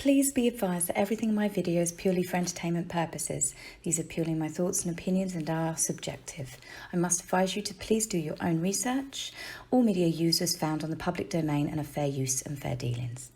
Please be advised that everything in my video is purely for entertainment purposes. These are purely my thoughts and opinions and are subjective. I must advise you to please do your own research. All media users found on the public domain and are fair use and fair dealings.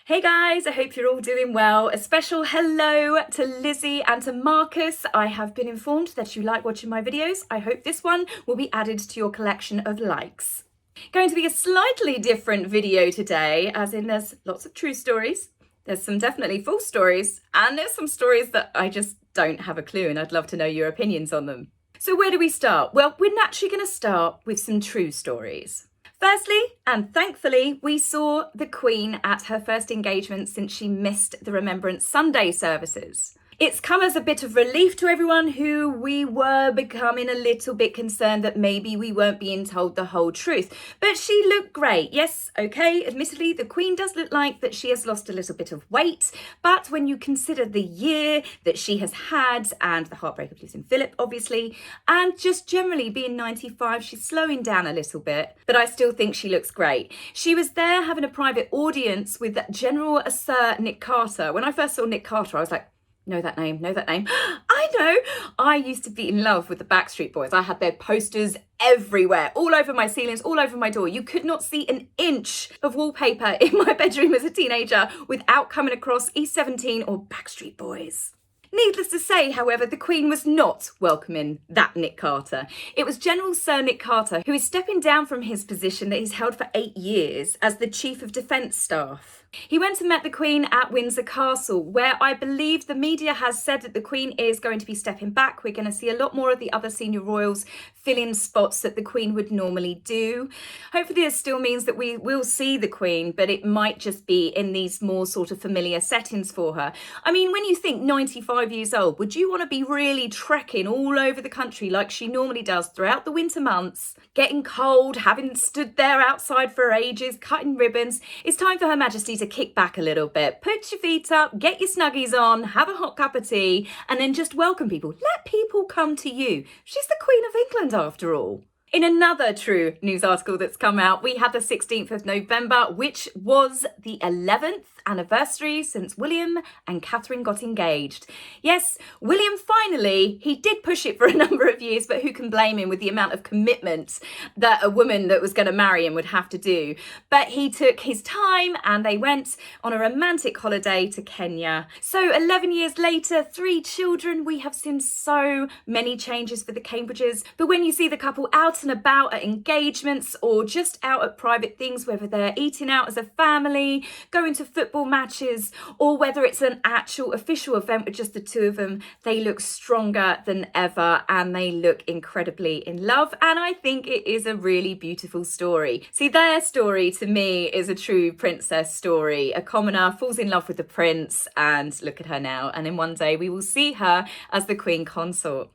Hey guys, I hope you're all doing well. A special hello to Lizzie and to Marcus. I have been informed that you like watching my videos. I hope this one will be added to your collection of likes. Going to be a slightly different video today, as in there's lots of true stories. There's some definitely false stories, and there's some stories that I just don't have a clue, and I'd love to know your opinions on them. So where do we start? Well, we're naturally going to start with some true stories. Firstly, and thankfully, we saw the Queen at her first engagement since she missed the Remembrance Sunday services. It's come as a bit of relief to everyone who we were becoming a little bit concerned that maybe we weren't being told the whole truth. But she looked great. Yes, okay, admittedly, the Queen does look like that she has lost a little bit of weight. But when you consider the year that she has had, and the heartbreak of losing Philip, obviously, and just generally being 95, she's slowing down a little bit. But I still think she looks great. She was there having a private audience with General Sir Nick Carter. When I first saw Nick Carter, I was like, know that name. I know. I used to be in love with the Backstreet Boys. I had their posters everywhere, all over my ceilings, all over my door. You could not see an inch of wallpaper in my bedroom as a teenager without coming across E17 or Backstreet Boys. Needless to say, however, the Queen was not welcoming that Nick Carter. It was General Sir Nick Carter who is stepping down from his position that he's held for 8 years as the Chief of Defence Staff. He went and met the Queen at Windsor Castle, where I believe the media has said that the Queen is going to be stepping back. We're going to see a lot more of the other senior royals fill in spots that the Queen would normally do. Hopefully this still means that we will see the Queen, but it might just be in these more sort of familiar settings for her. I mean, when you think 95 years old, would you want to be really trekking all over the country like she normally does throughout the winter months, getting cold, having stood there outside for ages, cutting ribbons? It's time for Her Majesty to kick back a little bit. Put your feet up, get your snuggies on, have a hot cup of tea, and then just welcome people. Let people come to you. She's the Queen of England after all. In another true news article that's come out, we had the 16th of November, which was the 11th anniversary since William and Catherine got engaged. Yes, William finally, he did push it for a number of years, but who can blame him with the amount of commitment that a woman that was going to marry him would have to do. But he took his time and they went on a romantic holiday to Kenya. So 11 years later, 3 children, we have seen so many changes for the Cambridges. But when you see the couple out and about at engagements or just out at private things, whether they're eating out as a family, going to football matches, or whether it's an actual official event with just the two of them, they look stronger than ever and they look incredibly in love. And I think it is a really beautiful story. See, their story to me is a true princess story. A commoner falls in love with the prince, and look at her now. And in one day we will see her as the Queen Consort.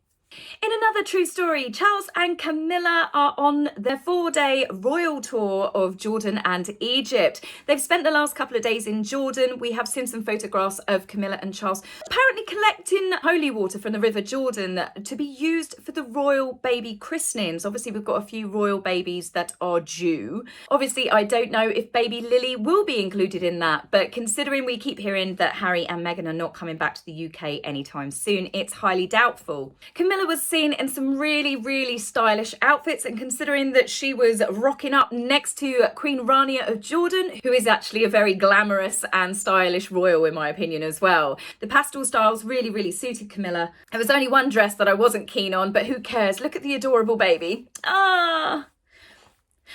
In another true story, Charles and Camilla are on their 4-day royal tour of Jordan and Egypt. They've spent the last couple of days in Jordan. We have seen some photographs of Camilla and Charles apparently collecting holy water from the River Jordan to be used for the royal baby christenings. Obviously, we've got a few royal babies that are due. Obviously, I don't know if baby Lily will be included in that, but considering we keep hearing that Harry and Meghan are not coming back to the UK anytime soon, it's highly doubtful. Camilla was seen in some really stylish outfits, and considering that she was rocking up next to Queen Rania of Jordan, who is actually a very glamorous and stylish royal in my opinion as well. The pastel styles really suited Camilla. There was only one dress that I wasn't keen on, but who cares? Look at the adorable baby.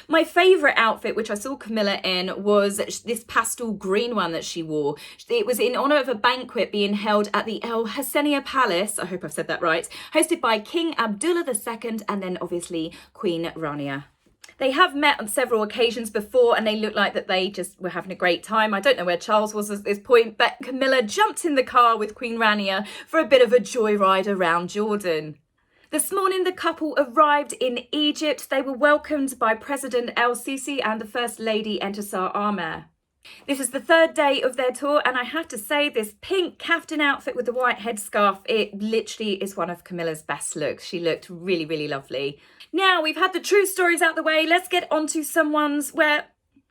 My favourite outfit, which I saw Camilla in, was this pastel green one that she wore. It was in honour of a banquet being held at the El Hassania Palace, I hope I've said that right, hosted by King Abdullah II and then obviously Queen Rania. They have met on several occasions before and they look like that they just were having a great time. I don't know where Charles was at this point, but Camilla jumped in the car with Queen Rania for a bit of a joyride around Jordan. This morning, the couple arrived in Egypt. They were welcomed by President El-Sisi and the First Lady Entisar Ahmed. This is the 3rd day of their tour, and I have to say, this pink caftan outfit with the white headscarf, it literally is one of Camilla's best looks. She looked really lovely. Now, we've had the true stories out the way. Let's get on to some ones where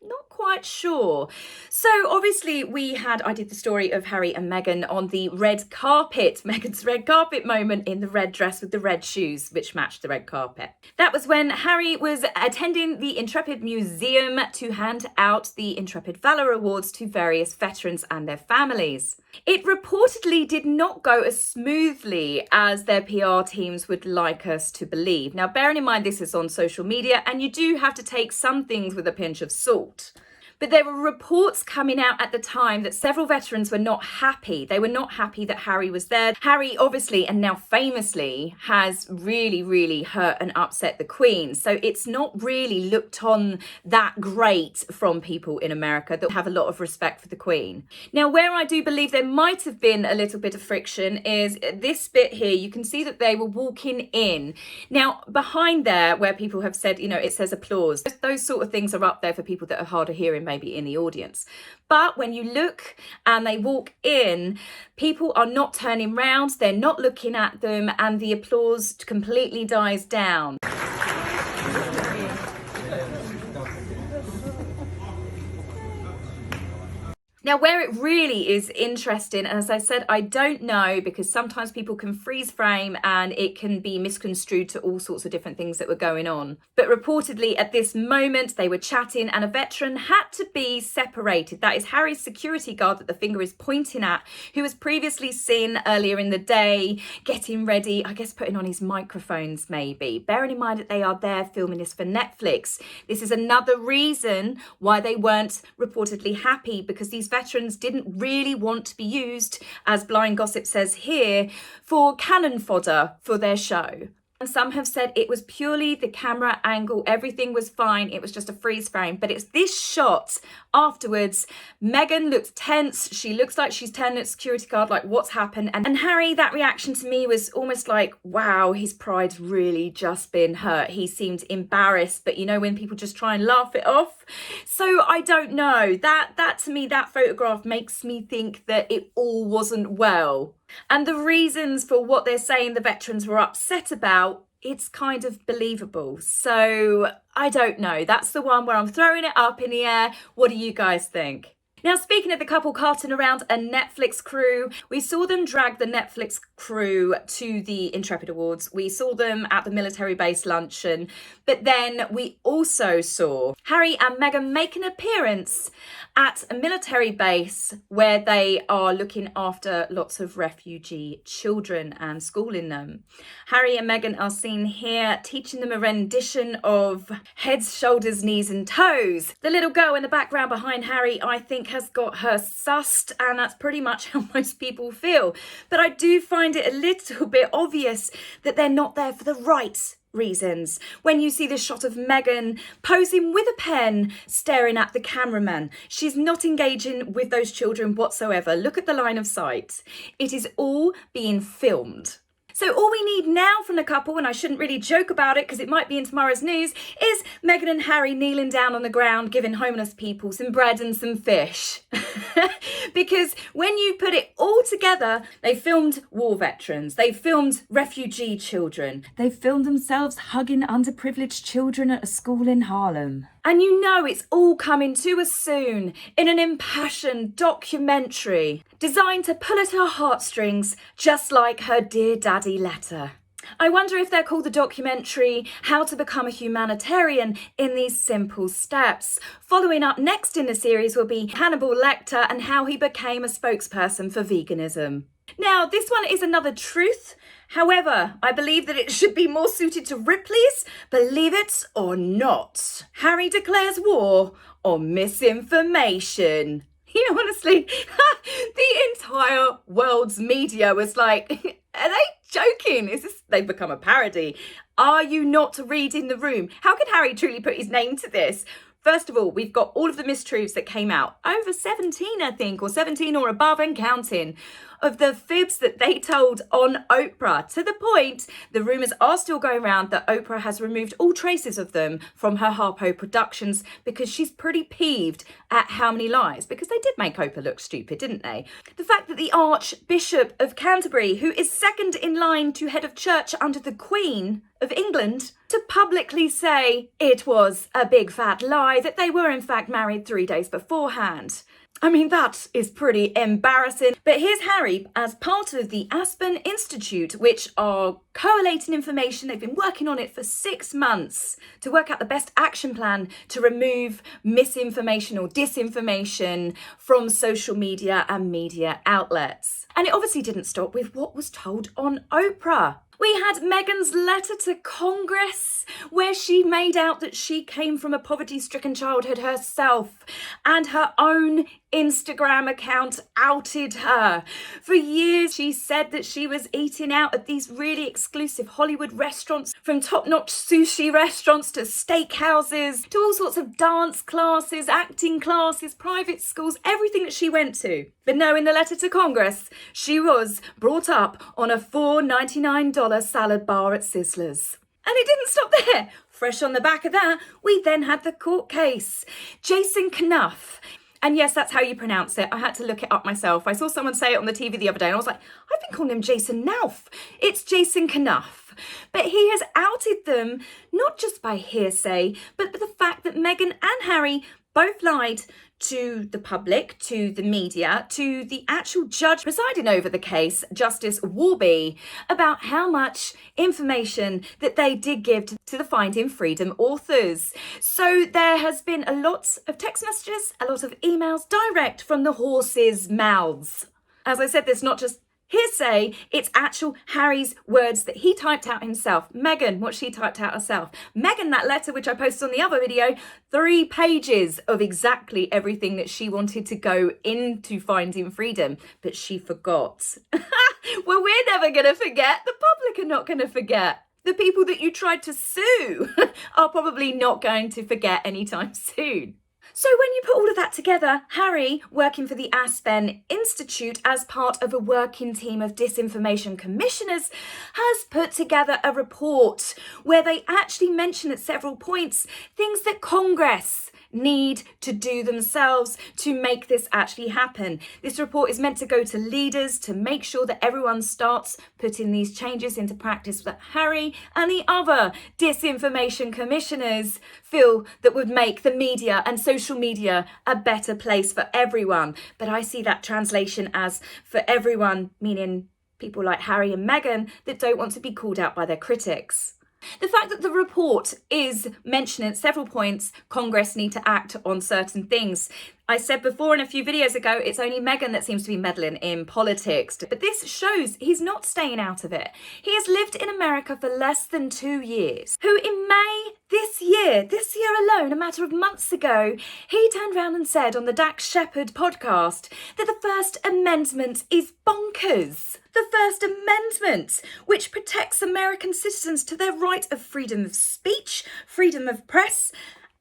Not quite sure. So obviously I did the story of Harry and Meghan on the red carpet, Meghan's red carpet moment in the red dress with the red shoes, which matched the red carpet. That was when Harry was attending the Intrepid Museum to hand out the Intrepid Valour Awards to various veterans and their families. It reportedly did not go as smoothly as their PR teams would like us to believe. Now, bearing in mind this is on social media, and you do have to take some things with a pinch of salt. But there were reports coming out at the time that several veterans were not happy. They were not happy that Harry was there. Harry obviously, and now famously, has really hurt and upset the Queen. So it's not really looked on that great from people in America that have a lot of respect for the Queen. Now, where I do believe there might have been a little bit of friction is this bit here. You can see that they were walking in. Now, behind there, where people have said, it says applause. Those sort of things are up there for people that are hard of hearing, maybe in the audience. But when you look and they walk in, people are not turning round, they're not looking at them, and the applause completely dies down. Now, where it really is interesting, and as I said, I don't know, because sometimes people can freeze frame and it can be misconstrued to all sorts of different things that were going on. But reportedly at this moment, they were chatting and a veteran had to be separated. That is Harry's security guard that the finger is pointing at, who was previously seen earlier in the day, getting ready, I guess putting on his microphones maybe. Bearing in mind that they are there filming this for Netflix. This is another reason why they weren't reportedly happy, because these veterans didn't really want to be used, as Blind Gossip says here, for cannon fodder for their show. And some have said it was purely the camera angle, everything was fine, it was just a freeze frame. But it's this shot afterwards. Meghan looks tense, she looks like she's telling the security guard like what's happened. And Harry, that reaction to me was almost like, wow, his pride's really just been hurt. He seemed embarrassed, but when people just try and laugh it off. So I don't know, that to me, that photograph makes me think that it all wasn't well. And the reasons for what they're saying the veterans were upset about, it's kind of believable. So I don't know. That's the one where I'm throwing it up in the air. What do you guys think? Now, speaking of the couple carting around a Netflix crew, we saw them drag the Netflix crew to the Intrepid Awards. We saw them at the military base luncheon, but then we also saw Harry and Meghan make an appearance at a military base where they are looking after lots of refugee children and schooling them. Harry and Meghan are seen here teaching them a rendition of heads, shoulders, knees and toes. The little girl in the background behind Harry, I think, has got her sussed, and that's pretty much how most people feel. But I do find it a little bit obvious that they're not there for the right reasons. When you see this shot of Meghan posing with a pen, staring at the cameraman, she's not engaging with those children whatsoever. Look at the line of sight. It is all being filmed. So all we need now from the couple, and I shouldn't really joke about it because it might be in tomorrow's news, is Meghan and Harry kneeling down on the ground giving homeless people some bread and some fish. Because when you put it all together, they filmed war veterans, they filmed refugee children, they filmed themselves hugging underprivileged children at a school in Harlem. And it's all coming to us soon in an impassioned documentary designed to pull at her heartstrings, just like her Dear Daddy letter. I wonder if they'll call the documentary How to Become a Humanitarian in These Simple Steps. Following up next in the series will be Hannibal Lecter and how he became a spokesperson for veganism. Now, this one is another truth. However, I believe that it should be more suited to Ripley's, believe it or not. Harry declares war on misinformation. Honestly, the entire world's media was like, are they joking? They've become a parody. Are you not reading the room? How can Harry truly put his name to this? First of all, we've got all of the mistruths that came out, over 17, I think, or 17 or above and counting, of the fibs that they told on Oprah, to the point the rumours are still going around that Oprah has removed all traces of them from her Harpo productions because she's pretty peeved at how many lies, because they did make Oprah look stupid, didn't they? The fact that the Archbishop of Canterbury, who is second in line to head of church under the Queen of England to publicly say it was a big fat lie, that they were in fact married 3 days beforehand. I mean, that is pretty embarrassing. But here's Harry, as part of the Aspen Institute, which are collating information. They've been working on it for 6 months to work out the best action plan to remove misinformation or disinformation from social media and media outlets. And it obviously didn't stop with what was told on Oprah. We had Meghan's letter to Congress, where she made out that she came from a poverty-stricken childhood herself, and her own Instagram account outed her. For years, she said that she was eating out at these really exclusive Hollywood restaurants, from top-notch sushi restaurants to steakhouses, to all sorts of dance classes, acting classes, private schools, everything that she went to. But no, in the letter to Congress, she was brought up on a $4.99 salad bar at Sizzler's. And it didn't stop there. Fresh on the back of that, we then had the court case. Jason Knuff. And yes, that's how you pronounce it. I had to look it up myself. I saw someone say it on the TV the other day and I was like, I've been calling him Jason Knauf. It's Jason Knuff. But he has outed them, not just by hearsay, but the fact that Meghan and Harry both lied to the public, to the media, to the actual judge presiding over the case, Justice Warby, about how much information that they did give to the Finding Freedom authors. So there has been a lot of text messages, a lot of emails direct from the horses' mouths. As I said, there's not just hearsay, it's actual Harry's words that he typed out himself. Meghan, what she typed out herself. Meghan, that letter, which I posted on the other video, 3 pages of exactly everything that she wanted to go into Finding Freedom, but she forgot. Well, we're never going to forget. The public are not going to forget. The people that you tried to sue are probably not going to forget anytime soon. So when you put all of that together, Harry, working for the Aspen Institute as part of a working team of disinformation commissioners, has put together a report where they actually mention at several points things that Congress need to do themselves to make this actually happen. This report is meant to go to leaders to make sure that everyone starts putting these changes into practice that Harry and the other disinformation commissioners feel that would make the media and social media a better place for everyone. But I see that translation as for everyone, meaning people like Harry and Meghan that don't want to be called out by their critics. The fact that the report is mentioning at several points Congress need to act on certain things. I said before in a few videos ago, it's only Meghan that seems to be meddling in politics. But this shows he's not staying out of it. He has lived in America for less than 2 years. Who in May this year alone, a matter of months ago, he turned around and said on the Dax Shepard podcast that the First Amendment is bonkers. The First Amendment, which protects American citizens to their right of freedom of speech, freedom of press,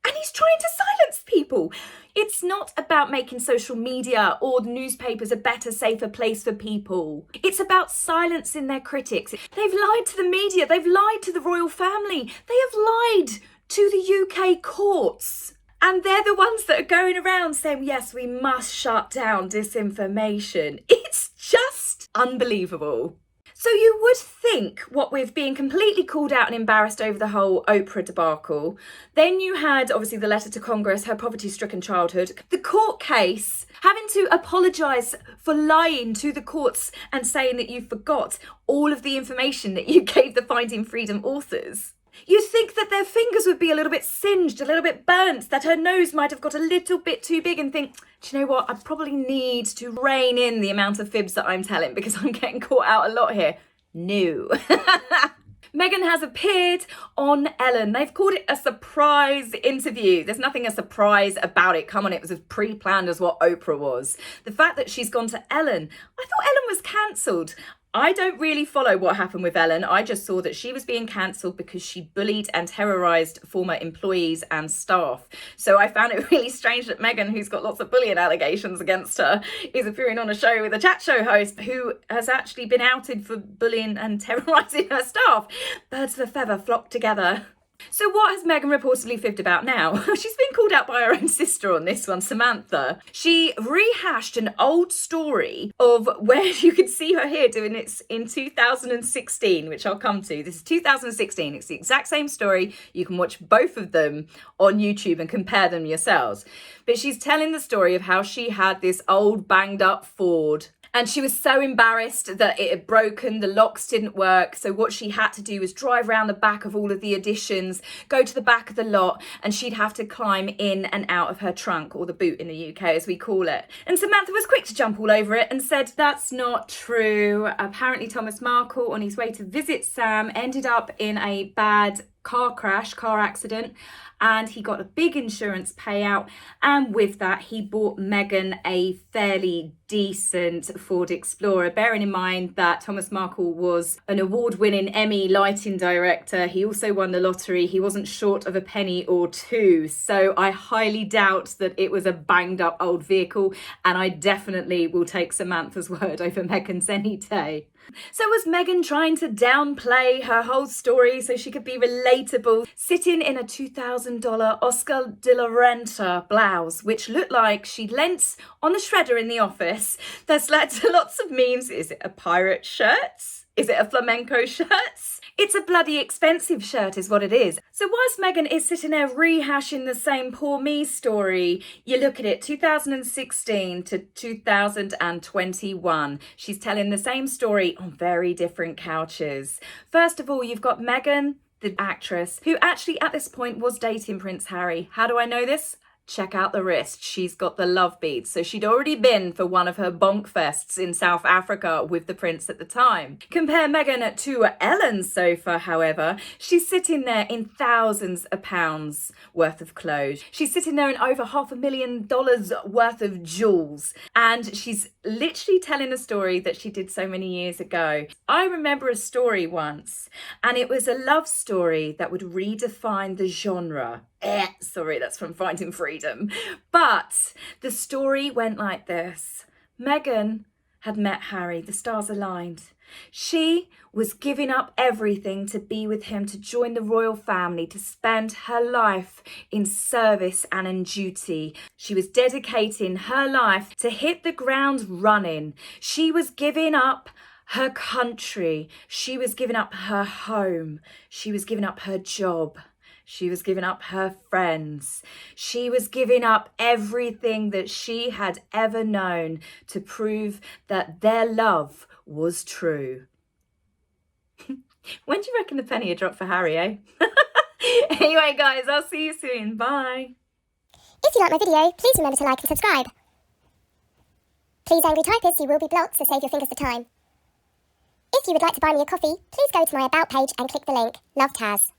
and he's trying to silence people. It's not about making social media or newspapers a better, safer place for people. It's about silencing their critics. They've lied to the media. They've lied to the royal family. They have lied to the UK courts. And they're the ones that are going around saying, yes, we must shut down disinformation. It's just unbelievable. So you would think, what with being completely called out and embarrassed over the whole Oprah debacle, then you had obviously the letter to Congress, her poverty-stricken childhood, the court case, having to apologise for lying to the courts and saying that you forgot all of the information that you gave the Finding Freedom authors. You'd think that their fingers would be a little bit singed, a little bit burnt, that her nose might have got a little bit too big and think, do you know what, I probably need to rein in the amount of fibs that I'm telling because I'm getting caught out a lot here. No. Meghan has appeared on Ellen. They've called it a surprise interview. There's nothing a surprise about it. Come on, it was as pre-planned as what Oprah was. The fact that she's gone to Ellen, I thought Ellen was cancelled. I don't really follow what happened with Ellen. I just saw that she was being cancelled because she bullied and terrorised former employees and staff. So I found it really strange that Meghan, who's got lots of bullying allegations against her, is appearing on a show with a chat show host who has actually been outed for bullying and terrorising her staff. Birds of a feather flock together. So what has Meghan reportedly fibbed about now? She's been called out by her own sister on this one, Samantha. She rehashed an old story of where you could see her here doing it in 2016, which I'll come to. This is 2016. It's the exact same story. You can watch both of them on YouTube and compare them yourselves. But she's telling the story of how she had this old banged up Ford. And she was so embarrassed that it had broken, the locks didn't work. So what she had to do was drive around the back of all of the additions, go to the back of the lot, and she'd have to climb in and out of her trunk, or the boot in the UK as we call it. And Samantha was quick to jump all over it and said, that's not true. Apparently Thomas Markle, on his way to visit Sam, ended up in a bad car accident, and he got a big insurance payout, and with that he bought Meghan a fairly decent Ford Explorer, bearing in mind that Thomas Markle was an award-winning Emmy lighting director. He also won the lottery. He wasn't short of a penny or two, so I highly doubt that it was a banged up old vehicle, and I definitely will take Samantha's word over Meghan's any day. So was Meghan trying to downplay her whole story so she could be relatable, sitting in a $2,000 Oscar de la Renta blouse, which looked like she'd lent on the shredder in the office? That's led to lots of memes. Is it a pirate shirt? Is it a flamenco shirt? It's a bloody expensive shirt is what it is. So whilst Meghan is sitting there rehashing the same poor me story, you look at it, 2016 to 2021. She's telling the same story on very different couches. First of all, you've got Meghan, the actress, who actually at this point was dating Prince Harry. How do I know this? Check out the wrist. She's got the love beads. So she'd already been for one of her bonk fests in South Africa with the prince at the time. Compare Meghan to Ellen's sofa, however. She's sitting there in thousands of pounds worth of clothes. She's sitting there in over $500,000 worth of jewels. And she's literally telling a story that she did so many years ago. I remember a story once, and it was a love story that would redefine the genre. Sorry, that's from Finding Freedom. But the story went like this. Meghan had met Harry, the stars aligned. She was giving up everything to be with him, to join the royal family, to spend her life in service and in duty. She was dedicating her life to hit the ground running. She was giving up her country. She was giving up her home. She was giving up her job. She was giving up her friends. She was giving up everything that she had ever known to prove that their love was true. When do you reckon the penny would drop for Harry, eh? Anyway, guys, I'll see you soon. Bye. If you like my video, please remember to like and subscribe. Please, angry typists, you will be blocked, so save your fingers for time. If you would like to buy me a coffee, please go to my About page and click the link. Love, Taz.